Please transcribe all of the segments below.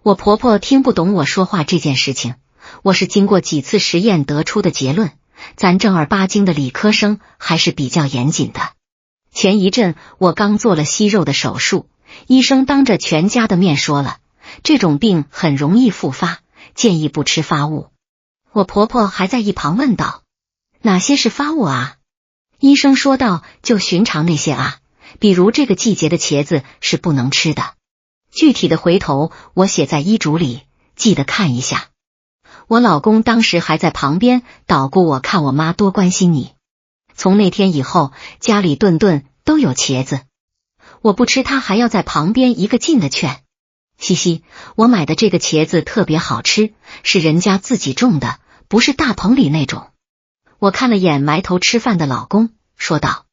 我婆婆听不懂我说话这件事情，我是经过几次实验得出的结论，咱正儿八经的理科生还是比较严谨的。前一阵我刚做了息肉的手术，医生当着全家的面说了，这种病很容易复发，建议不吃发物。我婆婆还在一旁问道，哪些是发物啊？医生说道，就寻常那些啊，比如这个季节的茄子是不能吃的。具体的回头我写在医嘱里，记得看一下。我老公当时还在旁边捣鼓我，看我妈多关心你。从那天以后，家里顿顿都有茄子，我不吃他还要在旁边一个劲的劝。西西，我买的这个茄子特别好吃，是人家自己种的，不是大棚里那种。我看了眼埋头吃饭的老公，说道，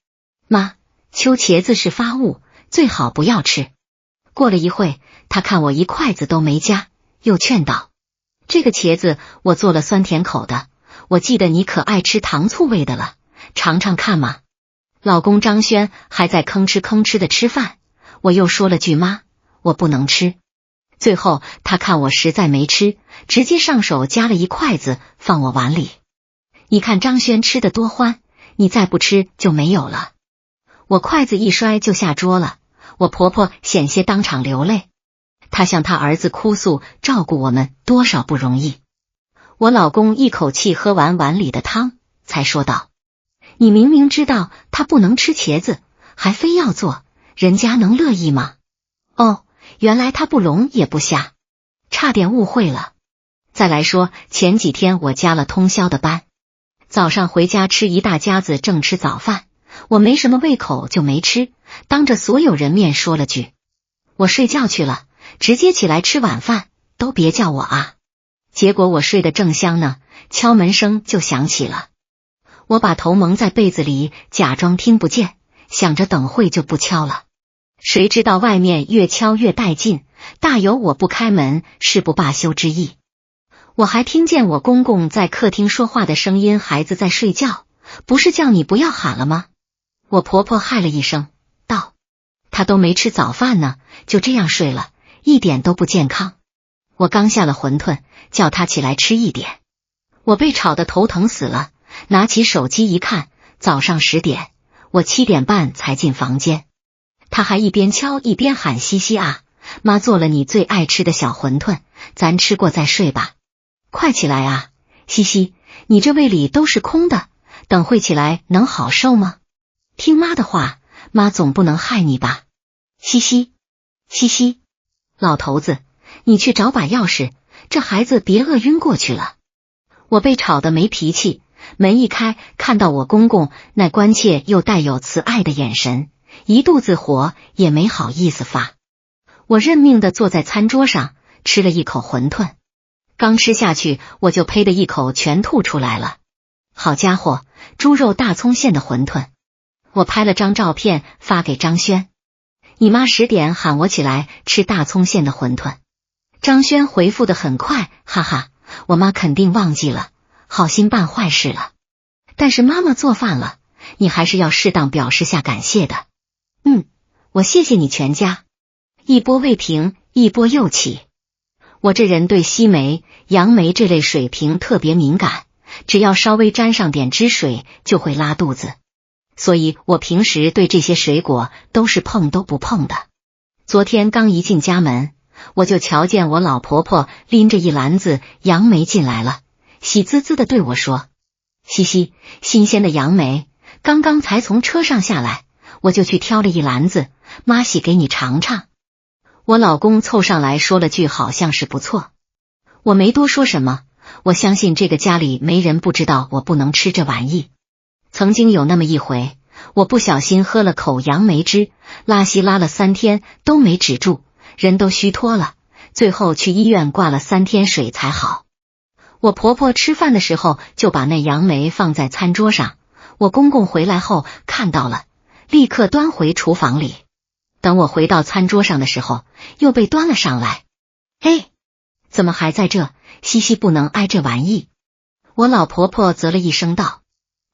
妈，秋茄子是发物，最好不要吃。过了一会，他看我一筷子都没夹，又劝道，这个茄子我做了酸甜口的，我记得你可爱吃糖醋味的了，尝尝看嘛。老公张轩还在吭哧吭哧的吃饭，我又说了句妈，我不能吃。最后他看我实在没吃，直接上手夹了一筷子放我碗里。你看张轩吃得多欢，你再不吃就没有了。我筷子一摔就下桌了，我婆婆险些当场流泪，她向她儿子哭诉照顾我们多少不容易。我老公一口气喝完碗里的汤，才说道，你明明知道他不能吃茄子，还非要做，人家能乐意吗？哦，原来他不聋也不瞎，差点误会了。再来说，前几天我加了通宵的班，早上回家吃一大家子，正吃早饭，我没什么胃口就没吃，当着所有人面说了句，我睡觉去了，直接起来吃晚饭，都别叫我啊。结果我睡得正香呢，敲门声就响起了。我把头蒙在被子里，假装听不见，想着等会就不敲了。谁知道外面越敲越带劲，大有我不开门誓不罢休之意。我还听见我公公在客厅说话的声音，孩子在睡觉，不是叫你不要喊了吗？我婆婆嗨了一声，道，他都没吃早饭呢，就这样睡了，一点都不健康。我刚下了馄饨，叫他起来吃一点。我被吵得头疼死了，拿起手机一看，早上10点，我7点半才进房间。他还一边敲一边喊，西西啊，妈做了你最爱吃的小馄饨，咱吃过再睡吧。快起来啊，西西，你这胃里都是空的，等会起来能好受吗？听妈的话，妈总不能害你吧。西西，西西，老头子，你去找把钥匙，这孩子别饿晕过去了。我被吵得没脾气，门一开，看到我公公那关切又带有慈爱的眼神，一肚子火也没好意思发。我认命地坐在餐桌上，吃了一口馄饨，刚吃下去，我就呸的一口全吐出来了。好家伙，猪肉大葱馅的馄饨！我拍了张照片发给张轩，你妈10点喊我起来吃大葱馅的馄饨。张轩回复得很快，哈哈，我妈肯定忘记了，好心办坏事了。但是妈妈做饭了，你还是要适当表示下感谢的。我谢谢你全家。一波未平，一波又起。我这人对西梅、杨梅这类水平特别敏感，只要稍微沾上点汁水就会拉肚子，所以我平时对这些水果都是碰都不碰的。昨天刚一进家门，我就瞧见我老婆婆拎着一篮子杨梅进来了，喜滋滋地对我说，西西，新鲜的杨梅，刚刚才从车上下来，我就去挑了一篮子，妈洗给你尝尝。我老公凑上来说了句好像是不错，我没多说什么，我相信这个家里没人不知道我不能吃这玩意。曾经有那么一回，我不小心喝了口杨梅汁，拉稀拉了3天都没止住，人都虚脱了，最后去医院挂了3天水才好。我婆婆吃饭的时候就把那杨梅放在餐桌上，我公公回来后看到了，立刻端回厨房里。等我回到餐桌上的时候，又被端了上来。哎，怎么还在这？西西不能挨这玩意。我老婆婆啧了一声道，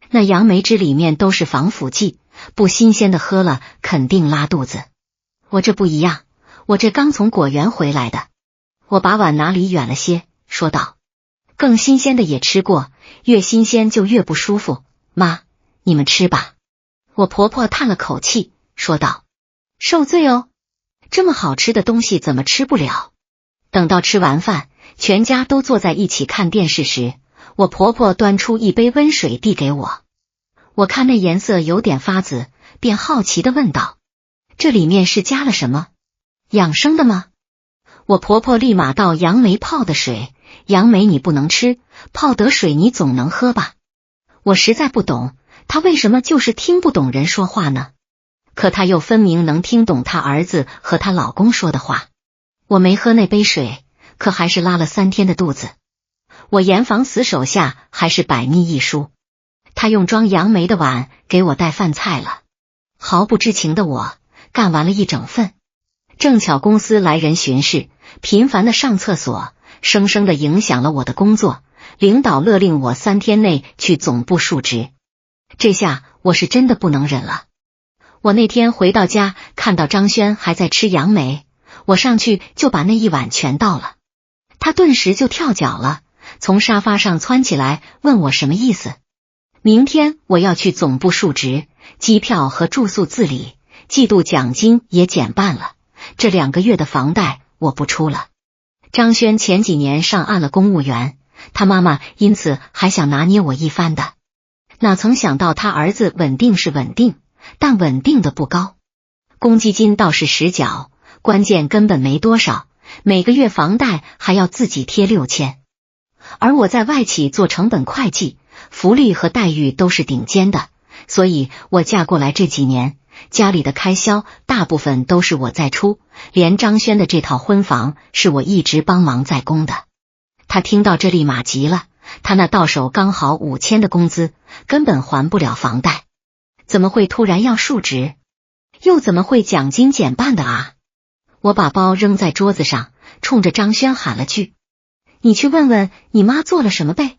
那杨梅汁里面都是防腐剂，不新鲜的喝了肯定拉肚子。我这不一样，我这刚从果园回来的。我把碗拿离远了些，说道：更新鲜的也吃过，越新鲜就越不舒服。妈，你们吃吧。我婆婆叹了口气，说道：受罪哦，这么好吃的东西怎么吃不了？等到吃完饭，全家都坐在一起看电视时，我婆婆端出一杯温水递给我。我看那颜色有点发紫，便好奇地问道：这里面是加了什么？养生的吗？我婆婆立马倒杨梅泡的水，杨梅你不能吃，泡得水你总能喝吧？我实在不懂，她为什么就是听不懂人说话呢？可她又分明能听懂她儿子和她老公说的话。我没喝那杯水，可还是拉了3天的肚子。我严防死手下还是百密一疏，她用装杨梅的碗给我带饭菜了。毫不知情的我干完了一整份。正巧公司来人巡视，频繁的上厕所，生生的影响了我的工作。领导勒令我3天内去总部述职，这下我是真的不能忍了。我那天回到家，看到张轩还在吃杨梅，我上去就把那一碗全倒了。他顿时就跳脚了，从沙发上窜起来，问我什么意思。明天我要去总部述职，机票和住宿自理，季度奖金也减半了，这2个月的房贷我不出了。张轩前几年上岸了公务员，他妈妈因此还想拿捏我一番的，哪曾想到他儿子稳定是稳定，但稳定的不高。公积金倒是实缴，关键根本没多少，每个月房贷还要自己贴6000。而我在外企做成本会计，福利和待遇都是顶尖的，所以我嫁过来这几年，家里的开销大部分都是我在出，连张轩的这套婚房是我一直帮忙在供的。他听到这立马急了，他那到手刚好5000的工资，根本还不了房贷，怎么会突然要述职？又怎么会奖金减半的啊？我把包扔在桌子上，冲着张轩喊了句：你去问问你妈做了什么呗。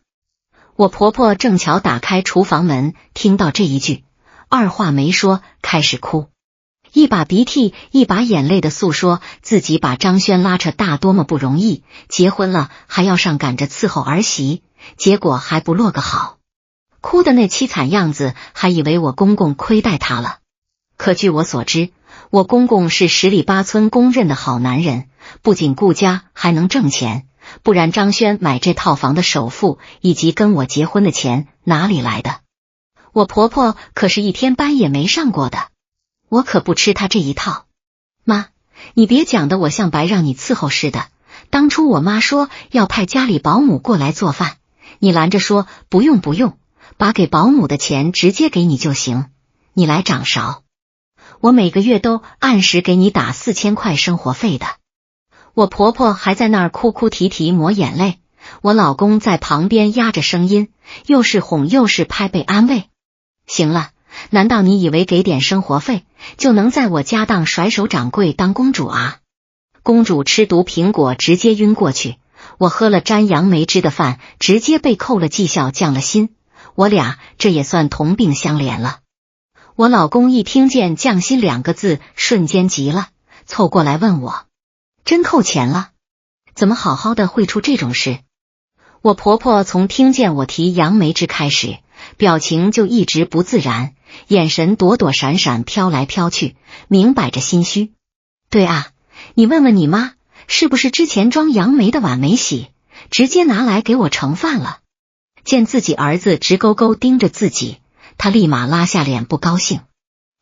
我婆婆正巧打开厨房门，听到这一句，二话没说开始哭，一把鼻涕一把眼泪的诉说自己把张轩拉扯大多么不容易，结婚了还要上赶着伺候儿媳，结果还不落个好。哭的那凄惨样子，还以为我公公亏待她了。可据我所知，我公公是10里8村公认的好男人，不仅顾家还能挣钱，不然张轩买这套房的首付以及跟我结婚的钱哪里来的？我婆婆可是一天班也没上过的，我可不吃她这一套。妈，你别讲得我像白让你伺候似的，当初我妈说要派家里保姆过来做饭，你拦着说不用不用，把给保姆的钱直接给你就行，你来掌勺。我每个月都按时给你打4000块生活费的。我婆婆还在那儿哭哭啼啼抹眼泪，我老公在旁边压着声音，又是哄又是拍背安慰。行了，难道你以为给点生活费就能在我家当甩手掌柜当公主啊？公主吃毒苹果直接晕过去，我喝了沾杨梅汁的饭直接被扣了绩效降了薪，我俩这也算同病相怜了。我老公一听见降薪2个字瞬间急了，凑过来问我，真扣钱了？怎么好好的会出这种事？我婆婆从听见我提杨梅汁开始，表情就一直不自然，眼神躲躲闪闪飘来飘去，明摆着心虚。对啊，你问问你妈，是不是之前装杨梅的碗没洗，直接拿来给我盛饭了？见自己儿子直勾勾盯着自己，他立马拉下脸不高兴。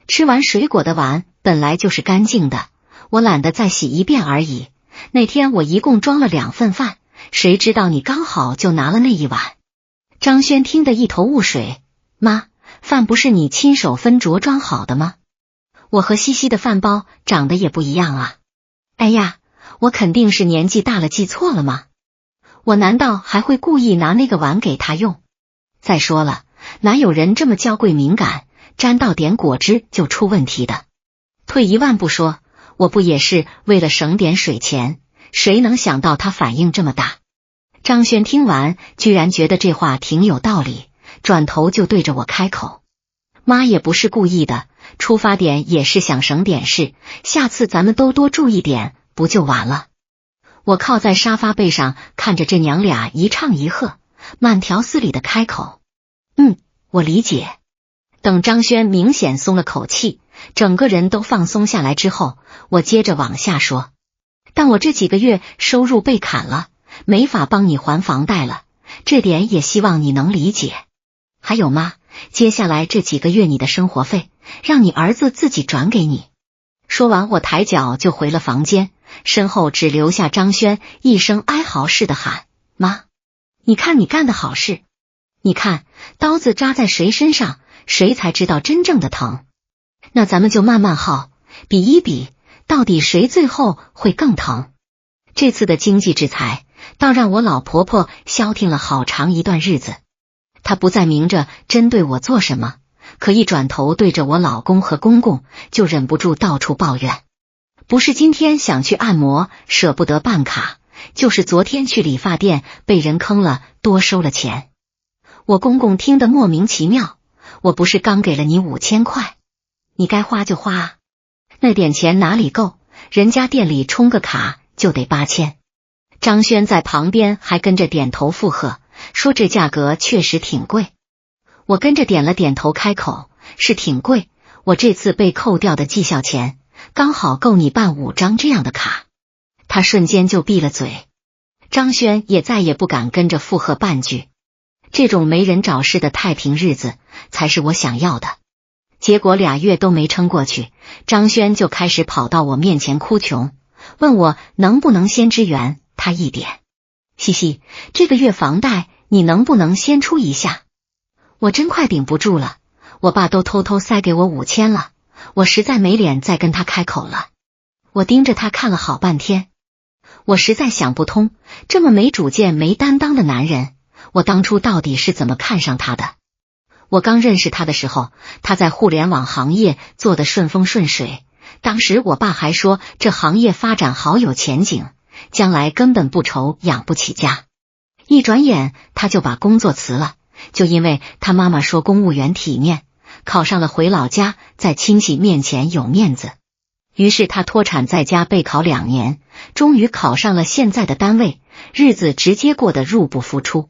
吃完水果的碗本来就是干净的，我懒得再洗一遍而已。那天我一共装了2份饭，谁知道你刚好就拿了那一碗。张轩听得一头雾水，妈，饭不是你亲手分着装好的吗？我和西西的饭包长得也不一样啊。哎呀，我肯定是年纪大了记错了吗？我难道还会故意拿那个碗给他用？再说了，哪有人这么娇贵敏感，沾到点果汁就出问题的？退一万步说，我不也是为了省点水钱，谁能想到他反应这么大？张轩听完居然觉得这话挺有道理，转头就对着我开口，妈也不是故意的，出发点也是想省点事，下次咱们都多注意点不就完了？我靠在沙发背上，看着这娘俩一唱一和，慢条斯理的开口：“我理解。”等张轩明显松了口气，整个人都放松下来之后，我接着往下说：“但我这几个月收入被砍了，没法帮你还房贷了，这点也希望你能理解。还有妈，接下来这几个月你的生活费，让你儿子自己转给你。”说完，我抬脚就回了房间，身后只留下张轩一声哀嚎似的喊：“妈，你看你干的好事，你看刀子扎在谁身上，谁才知道真正的疼。那咱们就慢慢耗，比一比，到底谁最后会更疼。”这次的经济制裁倒让我老婆婆消停了好长一段日子，她不再明着针对我做什么，可一转头对着我老公和公公就忍不住到处抱怨。不是今天想去按摩舍不得办卡，就是昨天去理发店被人坑了，多收了钱。我公公听得莫名其妙：“我不是刚给了你5000块，你该花就花啊，那点钱哪里够？人家店里充个卡就得8000。”张轩在旁边还跟着点头附和，说这价格确实挺贵。我跟着点了点头，开口：“是挺贵，我这次被扣掉的绩效钱刚好够你办5张这样的卡。”他瞬间就闭了嘴。张轩也再也不敢跟着附和半句。这种没人找事的太平日子才是我想要的。结果2月都没撑过去，张轩就开始跑到我面前哭穷，问我能不能先支援他一点。西西，这个月房贷你能不能先出一下？我真快顶不住了，我爸都偷偷塞给我5000了，我实在没脸再跟他开口了。我盯着他看了好半天，我实在想不通，这么没主见没担当的男人，我当初到底是怎么看上他的？我刚认识他的时候，他在互联网行业做得顺风顺水，当时我爸还说这行业发展好有前景，将来根本不愁养不起家。一转眼他就把工作辞了，就因为他妈妈说公务员体面，考上了回老家在亲戚面前有面子。于是他脱产在家备考2年，终于考上了现在的单位，日子直接过得入不敷出。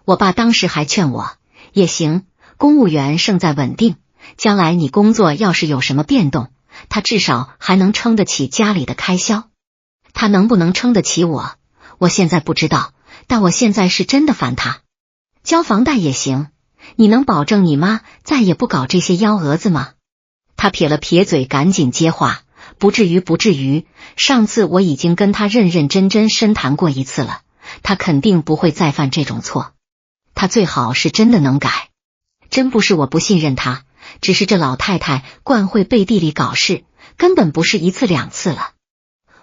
我爸当时还劝我，也行，公务员胜在稳定，将来你工作要是有什么变动，他至少还能撑得起家里的开销。他能不能撑得起我，我现在不知道，但我现在是真的烦他。交房贷也行，你能保证你妈再也不搞这些幺蛾子吗？他撇了撇嘴，赶紧接话：不至于不至于，上次我已经跟他认认真真深谈过一次了，他肯定不会再犯这种错。他最好是真的能改。真不是我不信任他，只是这老太太惯会背地里搞事，根本不是1次2次了。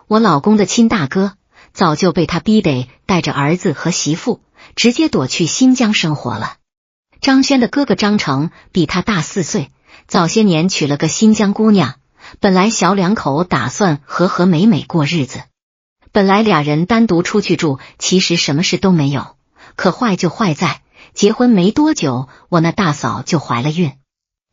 我老公的亲大哥早就被他逼得带着儿子和媳妇直接躲去新疆生活了。张轩的哥哥张成比他大4岁，早些年娶了个新疆姑娘，本来小两口打算和和美美过日子，本来俩人单独出去住，其实什么事都没有。可坏就坏在结婚没多久，我那大嫂就怀了孕。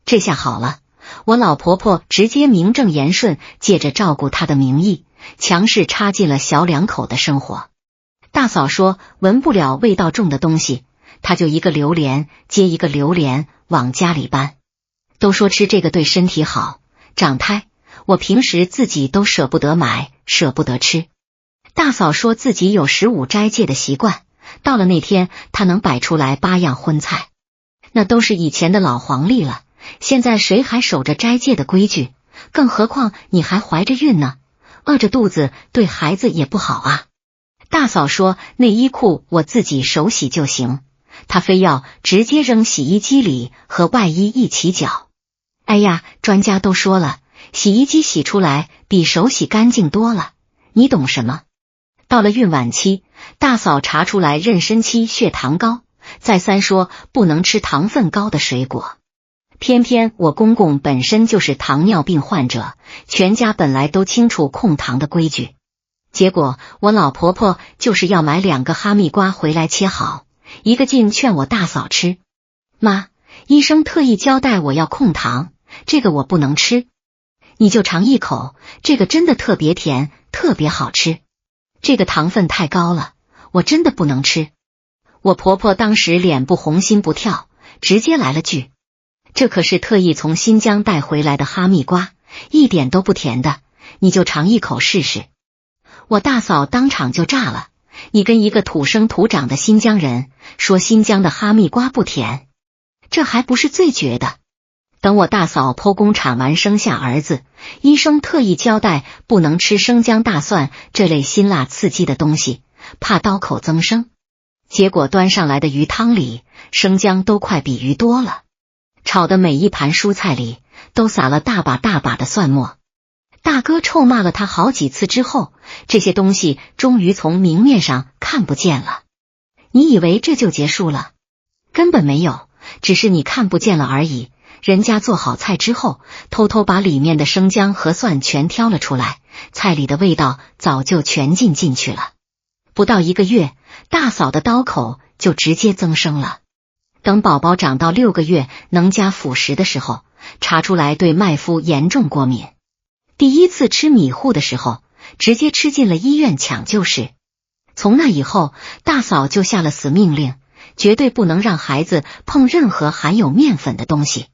这下好了，我老婆婆直接名正言顺借着照顾她的名义，强势插进了小两口的生活。大嫂说闻不了味道重的东西，她就一个榴莲接一个榴莲往家里搬。都说吃这个对身体好，长胎，我平时自己都舍不得买，舍不得吃。大嫂说自己有15斋戒的习惯，到了那天她能摆出来8样荤菜，那都是以前的老黄历了，现在谁还守着斋戒的规矩？更何况你还怀着孕呢，饿着肚子对孩子也不好啊。大嫂说内衣裤我自己手洗就行，她非要直接扔洗衣机里和外衣一起搅。哎呀，专家都说了，洗衣机洗出来比手洗干净多了，你懂什么？到了孕晚期，大嫂查出来妊娠期血糖高，再三说不能吃糖分高的水果。偏偏我公公本身就是糖尿病患者，全家本来都清楚控糖的规矩，结果我老婆婆就是要买2个哈密瓜回来切好，一个劲劝我大嫂吃。妈，医生特意交代我要控糖，这个我不能吃。你就尝一口，这个真的特别甜，特别好吃。这个糖分太高了，我真的不能吃。我婆婆当时脸不红心不跳，直接来了句：这可是特意从新疆带回来的哈密瓜，一点都不甜的，你就尝一口试试。我大嫂当场就炸了，你跟一个土生土长的新疆人说新疆的哈密瓜不甜，这还不是最绝的。等我大嫂剖宫产完生下儿子，医生特意交代不能吃生姜大蒜这类辛辣刺激的东西，怕刀口增生。结果端上来的鱼汤里，生姜都快比鱼多了，炒的每一盘蔬菜里都撒了大把大把的蒜末。大哥臭骂了他好几次之后，这些东西终于从明面上看不见了。你以为这就结束了？根本没有，只是你看不见了而已。人家做好菜之后，偷偷把里面的生姜和蒜全挑了出来，菜里的味道早就全进去了。不到1个月，大嫂的刀口就直接增生了。等宝宝长到6个月能加辅食的时候，查出来对麦麸严重过敏。第一次吃米糊的时候，直接吃进了医院抢救室。从那以后，大嫂就下了死命令，绝对不能让孩子碰任何含有面粉的东西。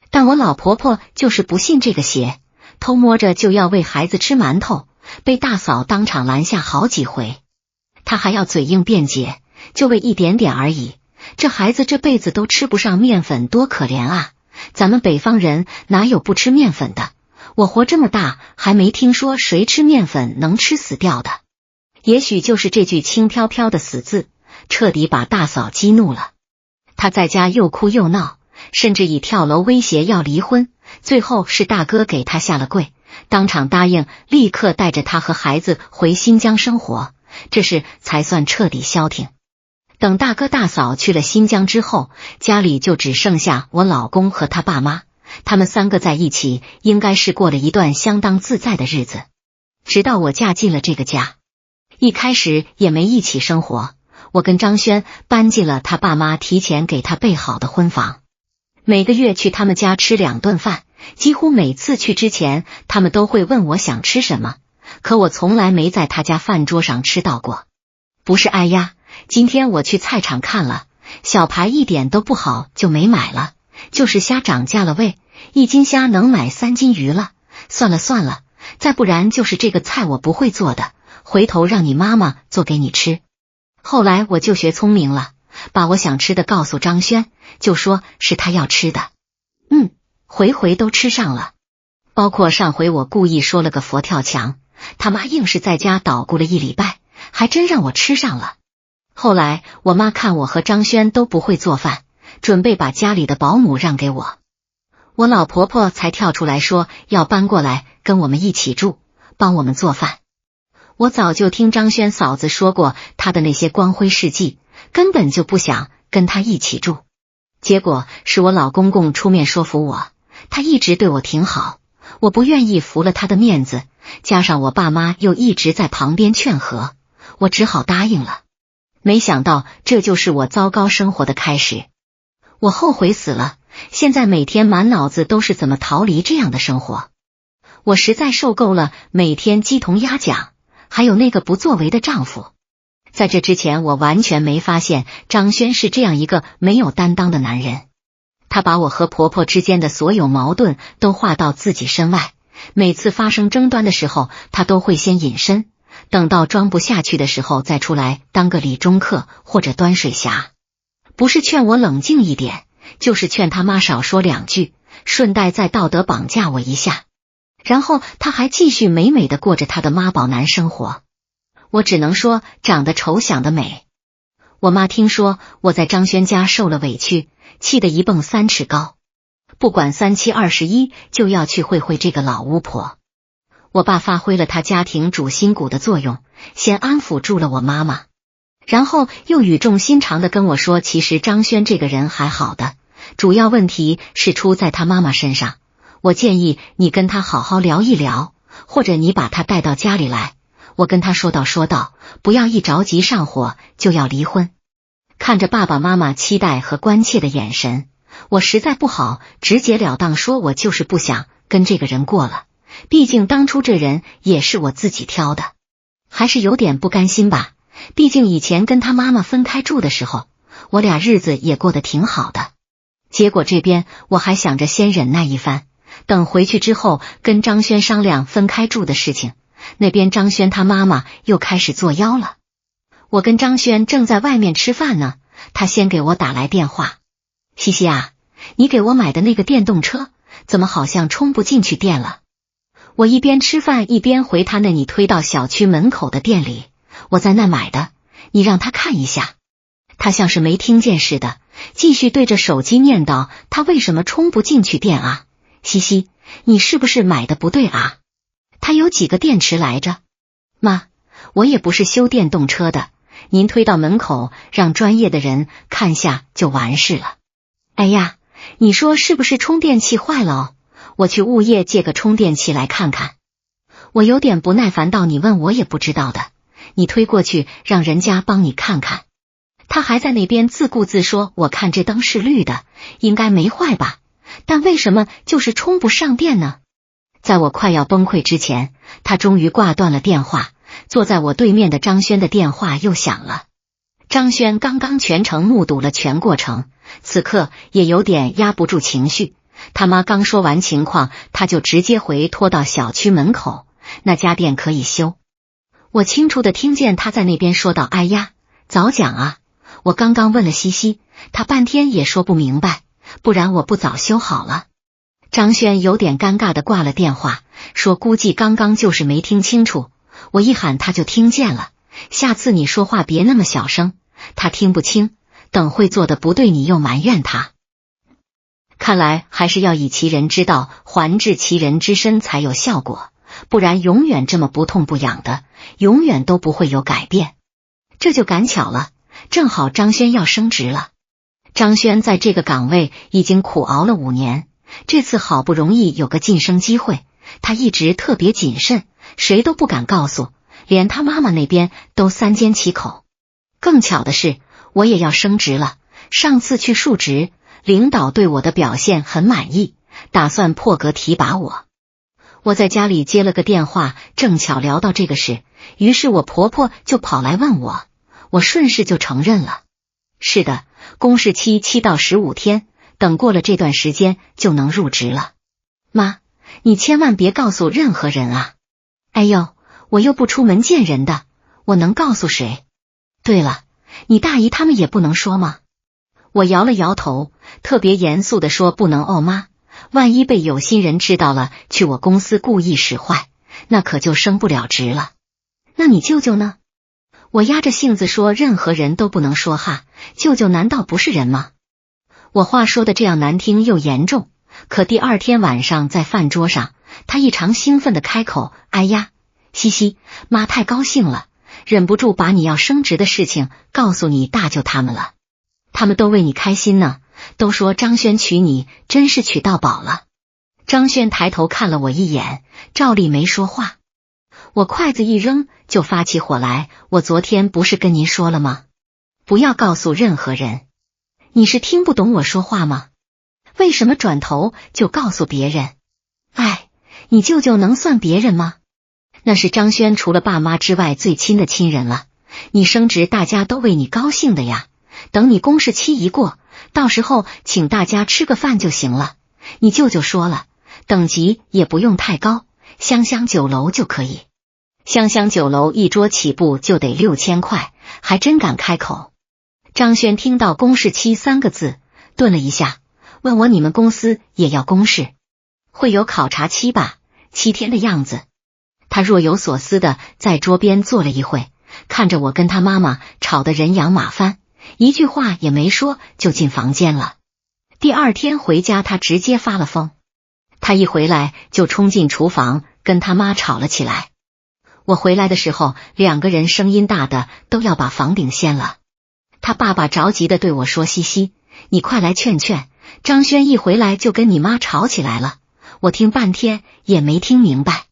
但我老婆婆就是不信这个邪，偷摸着就要喂孩子吃馒头，被大嫂当场拦下好几回。她还要嘴硬辩解，就喂一点点而已，这孩子这辈子都吃不上面粉，多可怜啊！咱们北方人哪有不吃面粉的？我活这么大还没听说谁吃面粉能吃死掉的。也许就是这句轻飘飘的死字，彻底把大嫂激怒了。她在家又哭又闹，甚至以跳楼威胁要离婚，最后是大哥给她下了跪，当场答应立刻带着她和孩子回新疆生活，这事才算彻底消停。等大哥大嫂去了新疆之后，家里就只剩下我老公和他爸妈，他们3个在一起应该是过了一段相当自在的日子。直到我嫁进了这个家，一开始也没一起生活，我跟张轩搬进了他爸妈提前给他备好的婚房，每个月去他们家吃2顿饭，几乎每次去之前他们都会问我想吃什么，可我从来没在他家饭桌上吃到过。不是哎呀，今天我去菜场看了，小排一点都不好就没买了，就是虾涨价了喂，1斤虾能买3斤鱼了，算了算了，再不然就是这个菜我不会做的，回头让你妈妈做给你吃。后来我就学聪明了，把我想吃的告诉张轩，就说是他要吃的。回回都吃上了，包括上回我故意说了个佛跳墙，他妈硬是在家捣鼓了1礼拜，还真让我吃上了。后来我妈看我和张轩都不会做饭，准备把家里的保姆让给我，我老婆婆才跳出来说要搬过来跟我们一起住，帮我们做饭。我早就听张轩嫂子说过他的那些光辉事迹，根本就不想跟他一起住。结果是我老公公出面说服我，他一直对我挺好，我不愿意服了他的面子，加上我爸妈又一直在旁边劝和，我只好答应了。没想到这就是我糟糕生活的开始，我后悔死了，现在每天满脑子都是怎么逃离这样的生活。我实在受够了每天鸡同鸭讲，还有那个不作为的丈夫。在这之前我完全没发现张轩是这样一个没有担当的男人，他把我和婆婆之间的所有矛盾都划到自己身外，每次发生争端的时候他都会先隐身，等到装不下去的时候再出来当个理中客或者端水侠，不是劝我冷静一点，就是劝他妈少说2句，顺带再道德绑架我一下，然后他还继续美美的过着他的妈宝男生活。我只能说长得丑想得美。我妈听说我在张轩家受了委屈，气得1蹦3尺高，不管3七21就要去会会这个老巫婆。我爸发挥了他家庭主心骨的作用，先安抚住了我妈妈，然后又语重心长地跟我说，其实张轩这个人还好的，主要问题是出在他妈妈身上，我建议你跟他好好聊一聊，或者你把他带到家里来，我跟他说道，不要一着急上火就要离婚。看着爸爸妈妈期待和关切的眼神，我实在不好直截了当说我就是不想跟这个人过了，毕竟当初这人也是我自己挑的。还是有点不甘心吧，毕竟以前跟他妈妈分开住的时候，我俩日子也过得挺好的。结果这边我还想着先忍耐一番，等回去之后跟张轩商量分开住的事情，那边张轩他妈妈又开始作妖了。我跟张轩正在外面吃饭呢，他先给我打来电话：西西啊，你给我买的那个电动车怎么好像充不进去电了？我一边吃饭一边回他那你推到小区门口的店里，我在那买的，你让他看一下。他像是没听见似的，继续对着手机念叨，他为什么充不进去电啊？西西，你是不是买的不对啊？他有几个电池来着？妈，我也不是修电动车的，您推到门口让专业的人看下就完事了。哎呀，你说是不是充电器坏了哦？我去物业借个充电器来看看。我有点不耐烦道，你问我也不知道的，你推过去让人家帮你看看。他还在那边自顾自说，我看这灯是绿的，应该没坏吧，但为什么就是充不上电呢？在我快要崩溃之前，他终于挂断了电话。坐在我对面的张轩的电话又响了。张轩刚刚全程目睹了全过程，此刻也有点压不住情绪。他妈刚说完情况，他就直接回拖到小区门口，那家店可以修。我清楚地听见他在那边说道：哎呀，早讲啊，我刚刚问了西西，他半天也说不明白，不然我不早修好了。张轩有点尴尬地挂了电话，说估计刚刚就是没听清楚，我一喊他就听见了，下次你说话别那么小声，他听不清，等会做的不对你又埋怨他。看来还是要以其人之道还治其人之身才有效果，不然永远这么不痛不痒的，永远都不会有改变。这就赶巧了，正好张轩要升职了。张轩在这个岗位已经苦熬了5年，这次好不容易有个晋升机会，他一直特别谨慎，谁都不敢告诉，连他妈妈那边都三缄其口。更巧的是，我也要升职了，上次去述职，领导对我的表现很满意，打算破格提拔我。我在家里接了个电话，正巧聊到这个事，于是我婆婆就跑来问我，我顺势就承认了。是的，公示期7到15天，等过了这段时间就能入职了。妈，你千万别告诉任何人啊！哎呦，我又不出门见人的，我能告诉谁？对了，你大姨他们也不能说吗？我摇了摇头，特别严肃地说，不能哦妈，万一被有心人知道了，去我公司故意使坏，那可就升不了职了。那你舅舅呢？我压着性子说，任何人都不能说哈，舅舅难道不是人吗？我话说的这样难听又严重，可第二天晚上在饭桌上，他异常兴奋地开口，哎呀，西西，妈太高兴了，忍不住把你要升职的事情告诉你大舅他们了，他们都为你开心呢，都说张轩娶你真是娶到宝了。张轩抬头看了我一眼，照例没说话。我筷子一扔就发起火来，我昨天不是跟您说了吗？不要告诉任何人。你是听不懂我说话吗？为什么转头就告诉别人？哎，你舅舅能算别人吗？那是张轩除了爸妈之外最亲的亲人了，你升职大家都为你高兴的呀，等你公示期一过，到时候请大家吃个饭就行了。你舅舅说了，等级也不用太高，香香酒楼就可以。香香酒楼一桌起步就得6000块，还真敢开口。张轩听到公示期3个字，顿了一下，问我，你们公司也要公示？会有考察期吧，7天的样子。他若有所思的在桌边坐了一会，看着我跟他妈妈吵得人仰马翻，一句话也没说就进房间了。第二天回家他直接发了疯，他一回来就冲进厨房跟他妈吵了起来。我回来的时候，2个人声音大的都要把房顶掀了。他爸爸着急的对我说，西西，你快来劝劝，张轩一回来就跟你妈吵起来了。我听半天也没听明白。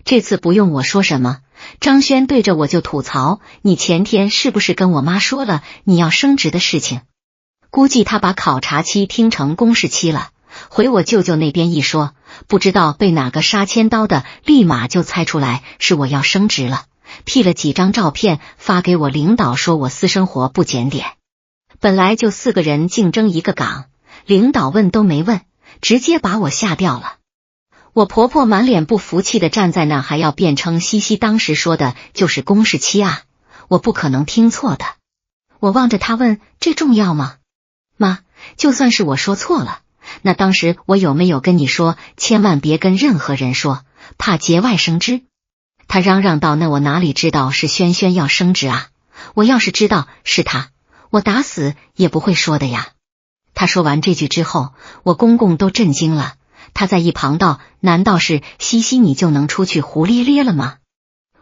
这次不用我说什么，张轩对着我就吐槽，你前天是不是跟我妈说了你要升职的事情？估计他把考察期听成公示期了，回我舅舅那边一说，不知道被哪个杀千刀的立马就猜出来是我要升职了， P 了几张照片发给我领导，说我私生活不检点。本来就4个人竞争一个岗，领导问都没问，直接把我吓掉了。我婆婆满脸不服气的站在那，还要辩称西西当时说的就是公示期啊，我不可能听错的。我望着她问，这重要吗？妈，就算是我说错了，那当时我有没有跟你说千万别跟任何人说，怕节外生枝？她嚷嚷道，那我哪里知道是轩轩要升职啊，我要是知道是他，我打死也不会说的呀。她说完这句之后，我公公都震惊了，他在一旁道，难道是西西你就能出去胡咧咧了吗？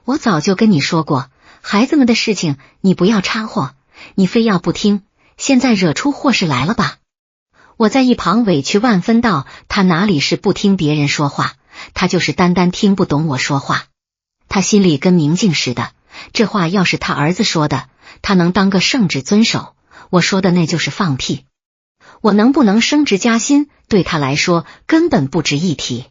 我早就跟你说过，孩子们的事情你不要掺和，你非要不听，现在惹出祸事来了吧？我在一旁委屈万分道，他哪里是不听别人说话，他就是单单听不懂我说话。他心里跟明镜似的，这话要是他儿子说的，他能当个圣旨遵守，我说的那就是放屁。我能不能升职加薪，对他来说根本不值一提。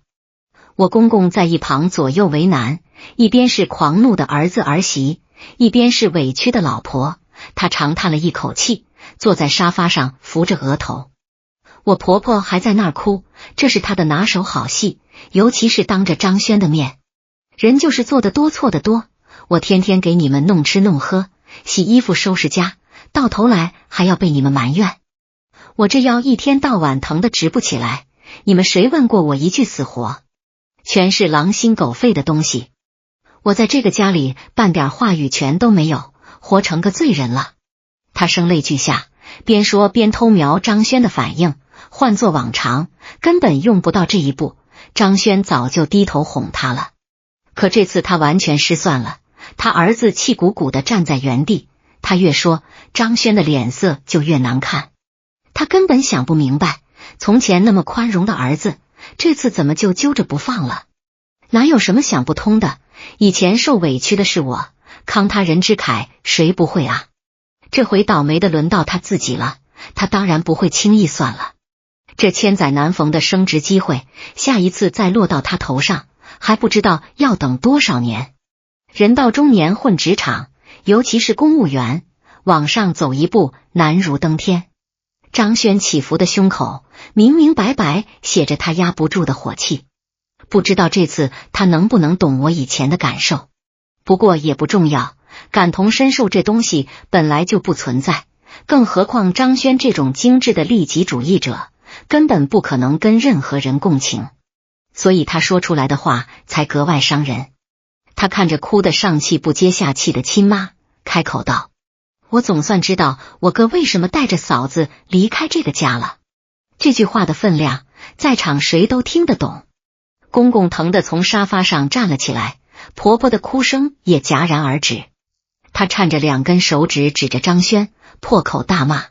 我公公在一旁左右为难，一边是狂怒的儿子儿媳，一边是委屈的老婆，他长叹了一口气，坐在沙发上扶着额头。我婆婆还在那儿哭，这是她的拿手好戏，尤其是当着张轩的面。人就是做得多错得多，我天天给你们弄吃弄喝，洗衣服收拾家，到头来还要被你们埋怨。我这腰一天到晚疼得直不起来，你们谁问过我一句死活？全是狼心狗肺的东西。我在这个家里半点话语权都没有，活成个罪人了。他声泪俱下，边说边偷瞄张轩的反应，换作往常根本用不到这一步，张轩早就低头哄他了。可这次他完全失算了，他儿子气鼓鼓地站在原地，他越说张轩的脸色就越难看。他根本想不明白，从前那么宽容的儿子，这次怎么就揪着不放了？哪有什么想不通的？以前受委屈的是我，慷他人之慨谁不会啊？这回倒霉的轮到他自己了，他当然不会轻易算了。这千载难逢的升职机会，下一次再落到他头上，还不知道要等多少年。人到中年混职场，尤其是公务员，往上走一步难如登天。张轩起伏的胸口明明白白写着他压不住的火气，不知道这次他能不能懂我以前的感受。不过也不重要，感同身受这东西本来就不存在，更何况张轩这种精致的利己主义者根本不可能跟任何人共情，所以他说出来的话才格外伤人。他看着哭得上气不接下气的亲妈，开口道，我总算知道我哥为什么带着嫂子离开这个家了。这句话的分量，在场谁都听得懂。公公疼得从沙发上站了起来，婆婆的哭声也戛然而止。他颤着2根手指指着张轩，破口大骂，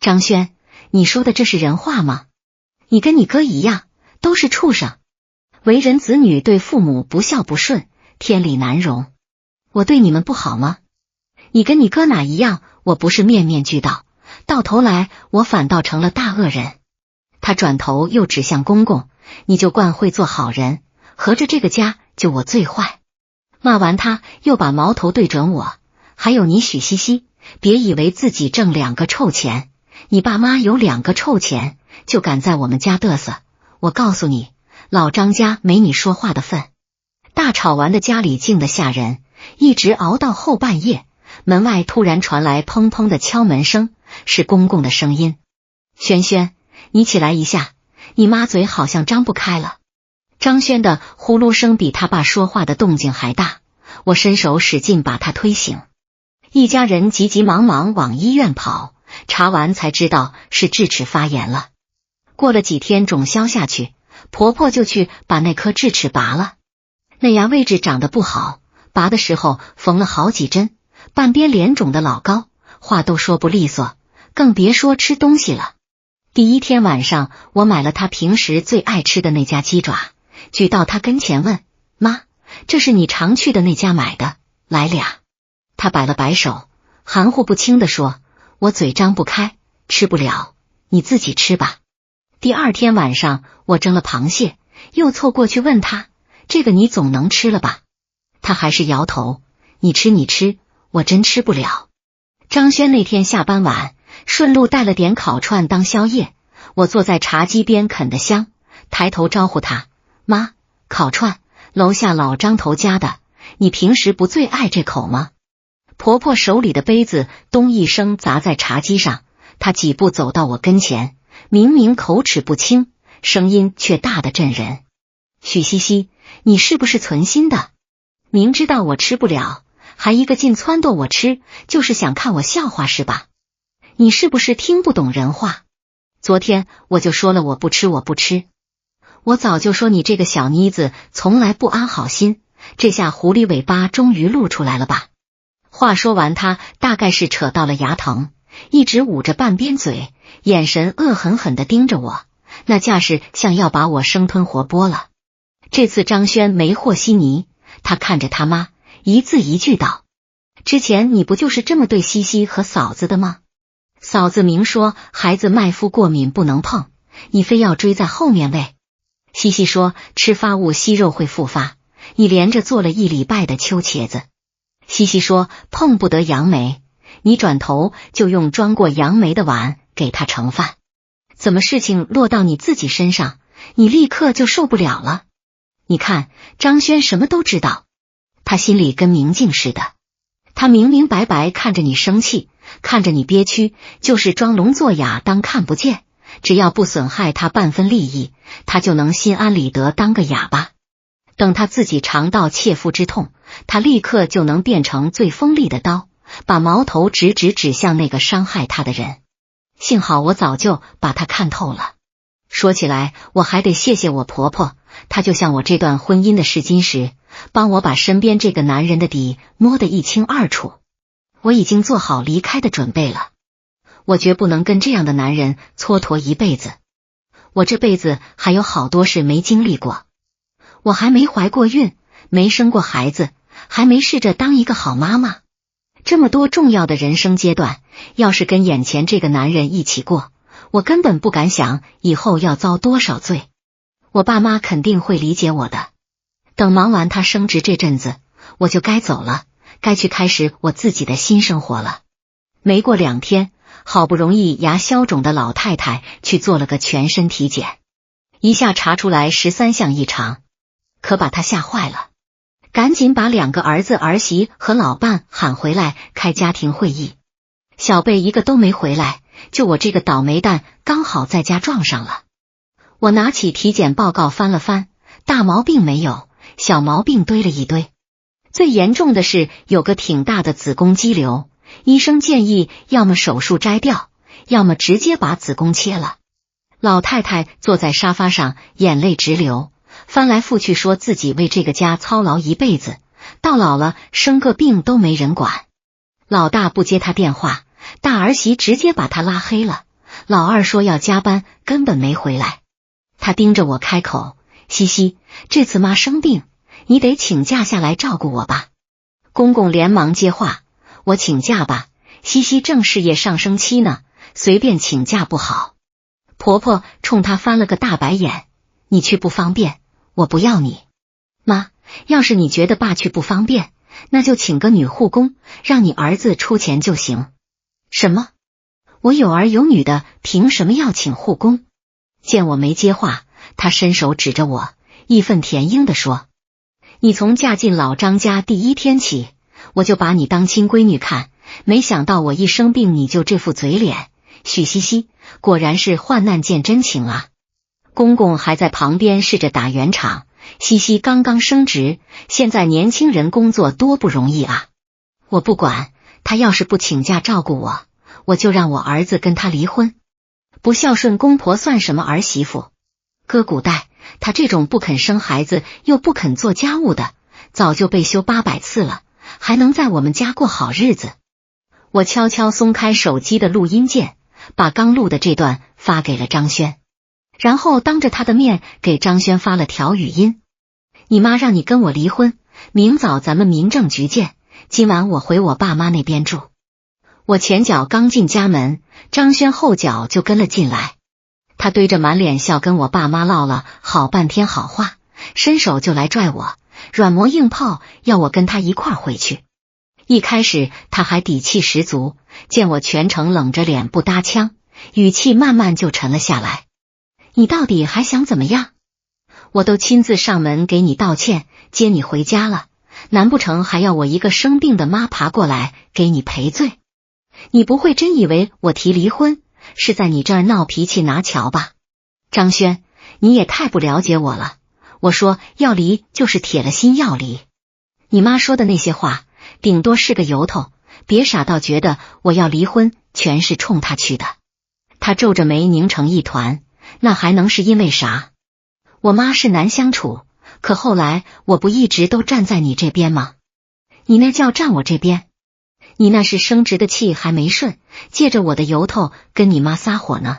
张轩，你说的这是人话吗？你跟你哥一样，都是畜生，为人子女对父母不孝不顺，天理难容。我对你们不好吗？你跟你哥哪一样？我不是面面俱到，到头来我反倒成了大恶人。他转头又指向公公，你就惯会做好人，合着这个家就我最坏。骂完他又把矛头对准我，还有你许西西，别以为自己挣2个臭钱，你爸妈有2个臭钱，就敢在我们家嘚瑟。我告诉你，老张家没你说话的份。大吵完的家里静得吓人，一直熬到后半夜，门外突然传来砰砰的敲门声，是公公的声音。轩轩，你起来一下，你妈嘴好像张不开了。张轩的呼噜声比他爸说话的动静还大，我伸手使劲把他推醒。一家人急急忙忙往医院跑，查完才知道是智齿发炎了。过了几天肿消下去，婆婆就去把那颗智齿拔了。那牙位置长得不好，拔的时候缝了好几针，半边脸肿得老高，话都说不利索，更别说吃东西了。第1天晚上，我买了他平时最爱吃的那家鸡爪，举到他跟前问，妈，这是你常去的那家买的，来俩。他摆了摆手，含糊不清地说，我嘴张不开，吃不了，你自己吃吧。第2天晚上，我蒸了螃蟹，又凑过去问他，这个你总能吃了吧？他还是摇头，你吃，我真吃不了。张轩那天下班晚，顺路带了点烤串当宵夜，我坐在茶几边啃得香，抬头招呼他，妈，烤串，楼下老张头家的，你平时不最爱这口吗？婆婆手里的杯子咚一声砸在茶几上，她几步走到我跟前，明明口齿不清，声音却大得震人。许西西，你是不是存心的？明知道我吃不了，还一个劲撺掇我吃，就是想看我笑话是吧？你是不是听不懂人话？昨天我就说了我不吃。我早就说你这个小妮子从来不安好心，这下狐狸尾巴终于露出来了吧？话说完，他大概是扯到了牙疼，一直捂着半边嘴，眼神恶狠狠地盯着我，那架势像要把我生吞活剥了。这次张轩没和稀泥，他看着他妈，一字一句道：之前你不就是这么对西西和嫂子的吗？嫂子明说孩子麦麸过敏不能碰，你非要追在后面喂。西西说吃发物息肉会复发，你连着做了1礼拜的秋茄子。西西说碰不得杨梅，你转头就用装过杨梅的碗给他盛饭。怎么事情落到你自己身上，你立刻就受不了了？你看张轩什么都知道，他心里跟明镜似的，他明明白白看着你生气，看着你憋屈，就是装聋作哑当看不见，只要不损害他半分利益，他就能心安理得当个哑巴。等他自己尝到切肤之痛，他立刻就能变成最锋利的刀，把矛头直指向那个伤害他的人。幸好我早就把他看透了。说起来，我还得谢谢我婆婆，她就像我这段婚姻的试金石，帮我把身边这个男人的底摸得一清二楚。我已经做好离开的准备了，我绝不能跟这样的男人蹉跎一辈子。我这辈子还有好多事没经历过，我还没怀过孕，没生过孩子，还没试着当一个好妈妈。这么多重要的人生阶段，要是跟眼前这个男人一起过，我根本不敢想以后要遭多少罪。我爸妈肯定会理解我的。等忙完他升职这阵子，我就该走了，该去开始我自己的新生活了。没过2天，好不容易牙消肿的老太太去做了个全身体检，一下查出来13项异常，可把她吓坏了，赶紧把2个儿子儿媳和老伴喊回来开家庭会议。小辈一个都没回来，就我这个倒霉蛋刚好在家撞上了。我拿起体检报告翻了翻，大毛病没有，小毛病堆了一堆。最严重的是有个挺大的子宫肌瘤，医生建议要么手术摘掉，要么直接把子宫切了。老太太坐在沙发上，眼泪直流，翻来覆去说自己为这个家操劳一辈子，到老了生个病都没人管。老大不接她电话，大儿媳直接把她拉黑了，老二说要加班，根本没回来。她盯着我开口，西西，这次妈生病，你得请假下来照顾我吧。公公连忙接话，我请假吧，西西正事业上升期呢，随便请假不好。婆婆冲她翻了个大白眼，你去不方便，我不要你。妈，要是你觉得爸去不方便，那就请个女护工，让你儿子出钱就行。什么？我有儿有女的，凭什么要请护工？见我没接话，她伸手指着我，义愤填膺地说，你从嫁进老张家第1天起，我就把你当亲闺女看，没想到我一生病你就这副嘴脸。许西西，果然是患难见真情啊。公公还在旁边试着打圆场，西西刚刚升职，现在年轻人工作多不容易啊。我不管，他要是不请假照顾我，我就让我儿子跟他离婚。不孝顺公婆算什么儿媳妇？搁古代，他这种不肯生孩子又不肯做家务的，早就被休800次了，还能在我们家过好日子。我悄悄松开手机的录音键，把刚录的这段发给了张轩，然后当着他的面给张轩发了条语音，你妈让你跟我离婚，明早咱们民政局见，今晚我回我爸妈那边住。我前脚刚进家门，张轩后脚就跟了进来，他堆着满脸笑跟我爸妈唠了好半天好话，伸手就来拽我，软磨硬泡要我跟他一块儿回去。一开始他还底气十足，见我全程冷着脸不搭腔，语气慢慢就沉了下来。你到底还想怎么样？我都亲自上门给你道歉，接你回家了，难不成还要我一个生病的妈爬过来给你赔罪？你不会真以为我提离婚是在你这儿闹脾气拿瞧吧？张轩，你也太不了解我了，我说要离就是铁了心要离。你妈说的那些话顶多是个由头，别傻到觉得我要离婚全是冲她去的。她皱着眉拧成一团，那还能是因为啥？我妈是难相处，可后来我不一直都站在你这边吗？你那叫站我这边？你那是生殖的气还没顺，借着我的由头跟你妈撒火呢。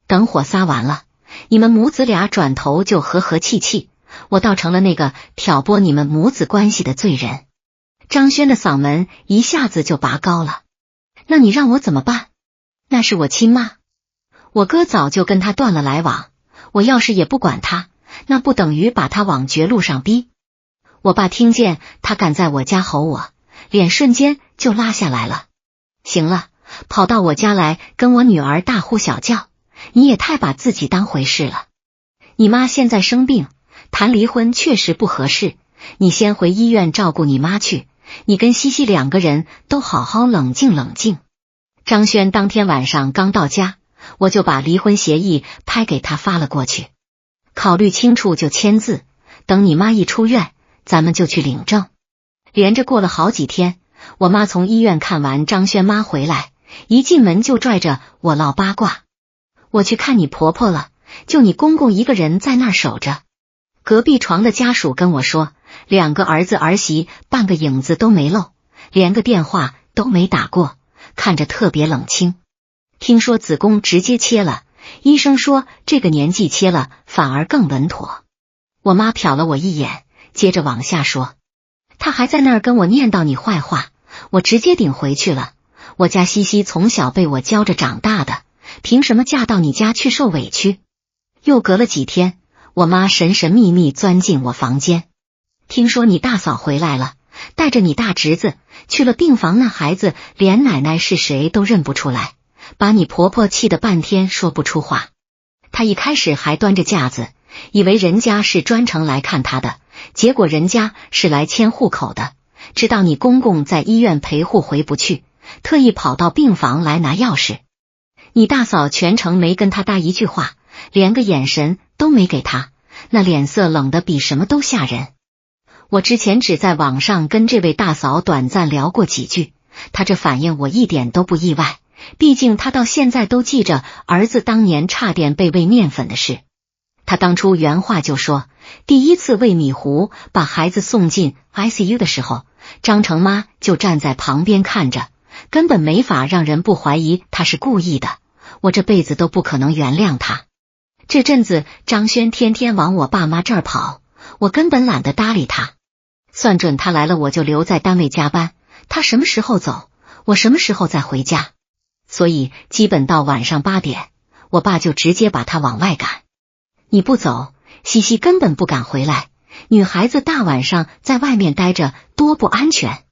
等火撒完了，你们母子俩转头就和和气气，我倒成了那个挑拨你们母子关系的罪人。张轩的嗓门一下子就拔高了。那你让我怎么办？那是我亲妈，我哥早就跟他断了来往，我要是也不管他，那不等于把他往绝路上逼。我爸听见他敢在我家吼我，脸瞬间就拉下来了。行了，跑到我家来跟我女儿大呼小叫，你也太把自己当回事了。你妈现在生病，谈离婚确实不合适，你先回医院照顾你妈去，你跟西西两个人都好好冷静冷静。张轩当天晚上刚到家，我就把离婚协议拍给他发了过去，考虑清楚就签字，等你妈一出院，咱们就去领证。连着过了好几天，我妈从医院看完张轩妈回来，一进门就拽着我唠八卦。我去看你婆婆了，就你公公一个人在那儿守着。隔壁床的家属跟我说，2个儿子儿媳半个影子都没露，连个电话都没打过，看着特别冷清。听说子宫直接切了，医生说这个年纪切了反而更稳妥。我妈瞟了我一眼，接着往下说，她还在那儿跟我念叨你坏话，我直接顶回去了。我家西西从小被我教着长大的，凭什么嫁到你家去受委屈？又隔了几天，我妈神神秘秘钻进我房间，听说你大嫂回来了，带着你大侄子去了病房，那孩子连奶奶是谁都认不出来，把你婆婆气得半天说不出话。她一开始还端着架子，以为人家是专程来看她的，结果人家是来迁户口的，知道你公公在医院陪护回不去，特意跑到病房来拿钥匙。你大嫂全程没跟他搭一句话，连个眼神都没给他，那脸色冷得比什么都吓人。我之前只在网上跟这位大嫂短暂聊过几句，她这反应我一点都不意外，毕竟她到现在都记着儿子当年差点被喂面粉的事。她当初原话就说，第一次喂米糊把孩子送进 ICU 的时候，张成妈就站在旁边看着，根本没法让人不怀疑她是故意的，我这辈子都不可能原谅她。这阵子张轩天天往我爸妈这儿跑，我根本懒得搭理他，算准他来了我就留在单位加班，他什么时候走，我什么时候再回家。所以基本到晚上8点，我爸就直接把他往外赶。你不走，西西根本不敢回来，女孩子大晚上在外面待着多不安全。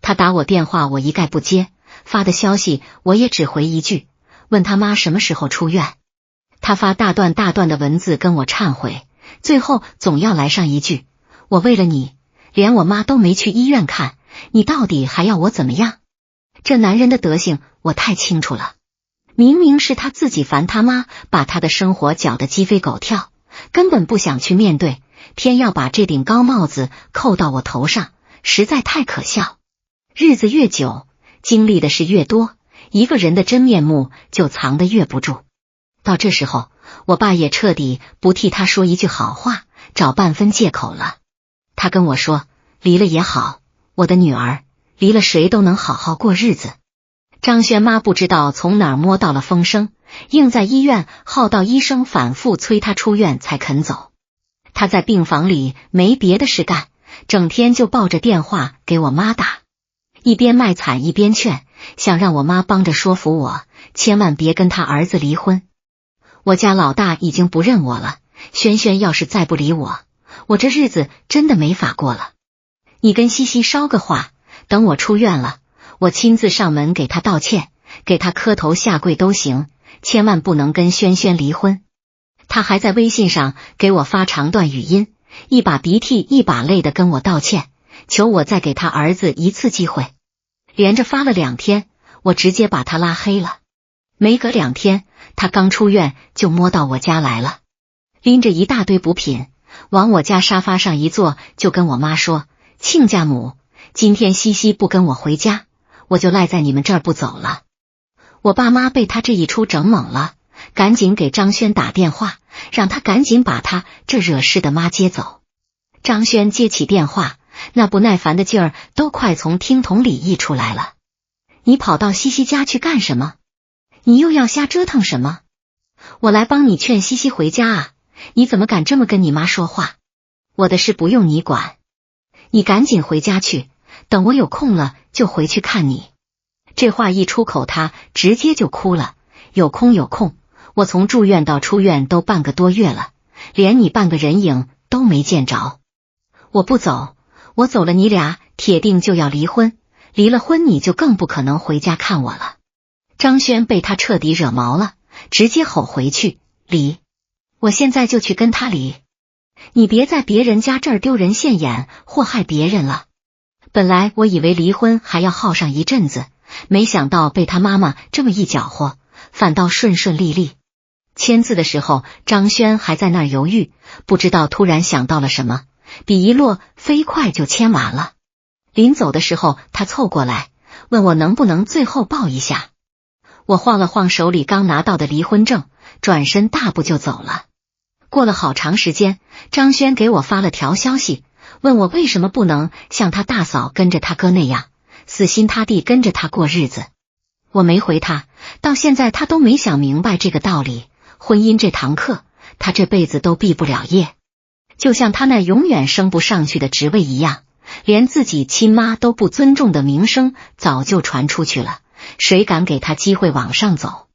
他打我电话我一概不接，发的消息我也只回一句，问他妈什么时候出院。他发大段大段的文字跟我忏悔，最后总要来上一句，我为了你连我妈都没去医院看，你到底还要我怎么样？这男人的德行我太清楚了，明明是他自己烦他妈把他的生活搅得鸡飞狗跳，根本不想去面对，偏要把这顶高帽子扣到我头上，实在太可笑。日子越久，经历的事越多，一个人的真面目就藏得越不住。到这时候，我爸也彻底不替他说一句好话，找半分借口了。他跟我说，离了也好，我的女儿，离了谁都能好好过日子。张轩妈不知道从哪儿摸到了风声，硬在医院耗到医生反复催她出院才肯走。她在病房里没别的事干，整天就抱着电话给我妈打，一边卖惨一边劝，想让我妈帮着说服我，千万别跟他儿子离婚。我家老大已经不认我了，轩轩要是再不理我，我这日子真的没法过了。你跟西西捎个话，等我出院了，我亲自上门给他道歉，给他磕头下跪都行，千万不能跟轩轩离婚。他还在微信上给我发长段语音，一把鼻涕一把泪的跟我道歉，求我再给他儿子一次机会。连着发了2天，我直接把他拉黑了。没隔2天，他刚出院就摸到我家来了，拎着一大堆补品，往我家沙发上一坐，就跟我妈说：亲家母，今天西西不跟我回家，我就赖在你们这儿不走了。我爸妈被他这一出整懵了，赶紧给张轩打电话，让他赶紧把他这惹事的妈接走。张轩接起电话，那不耐烦的劲儿都快从听筒里溢出来了。你跑到西西家去干什么？你又要瞎折腾什么？我来帮你劝西西回家啊！你怎么敢这么跟你妈说话？我的事不用你管，你赶紧回家去，等我有空了就回去看你。这话一出口，他直接就哭了。有空，我从住院到出院都半个多月了，连你半个人影都没见着。我不走，我走了你俩铁定就要离婚，离了婚你就更不可能回家看我了。张轩被他彻底惹毛了，直接吼回去：离！我现在就去跟他离！你别在别人家这儿丢人现眼，祸害别人了。本来我以为离婚还要耗上一阵子，没想到被他妈妈这么一搅和，反倒顺顺利利。签字的时候，张轩还在那儿犹豫，不知道突然想到了什么，笔一落，飞快就签完了。临走的时候，他凑过来问我能不能最后抱一下。我晃了晃手里刚拿到的离婚证，转身大步就走了。过了好长时间，张轩给我发了条消息，问我为什么不能像他大嫂跟着他哥那样死心塌地跟着他过日子。我没回他，到现在他都没想明白这个道理。婚姻这堂课，他这辈子都毕不了业，就像他那永远升不上去的职位一样，连自己亲妈都不尊重的名声早就传出去了，谁敢给他机会往上走？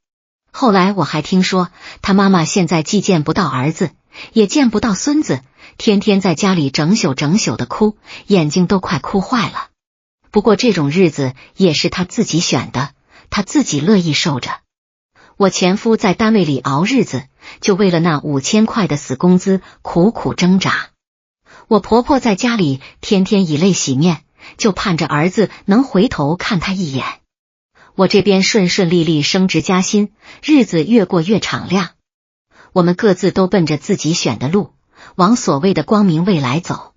后来我还听说，他妈妈现在既见不到儿子，也见不到孙子，天天在家里整宿的哭，眼睛都快哭坏了。不过这种日子也是他自己选的，他自己乐意受着。我前夫在单位里熬日子，就为了那5000块的死工资苦苦挣扎。我婆婆在家里天天以泪洗面，就盼着儿子能回头看他一眼。我这边顺顺利利升职加薪，日子越过越敞亮。我们各自都奔着自己选的路，往所谓的光明未来走。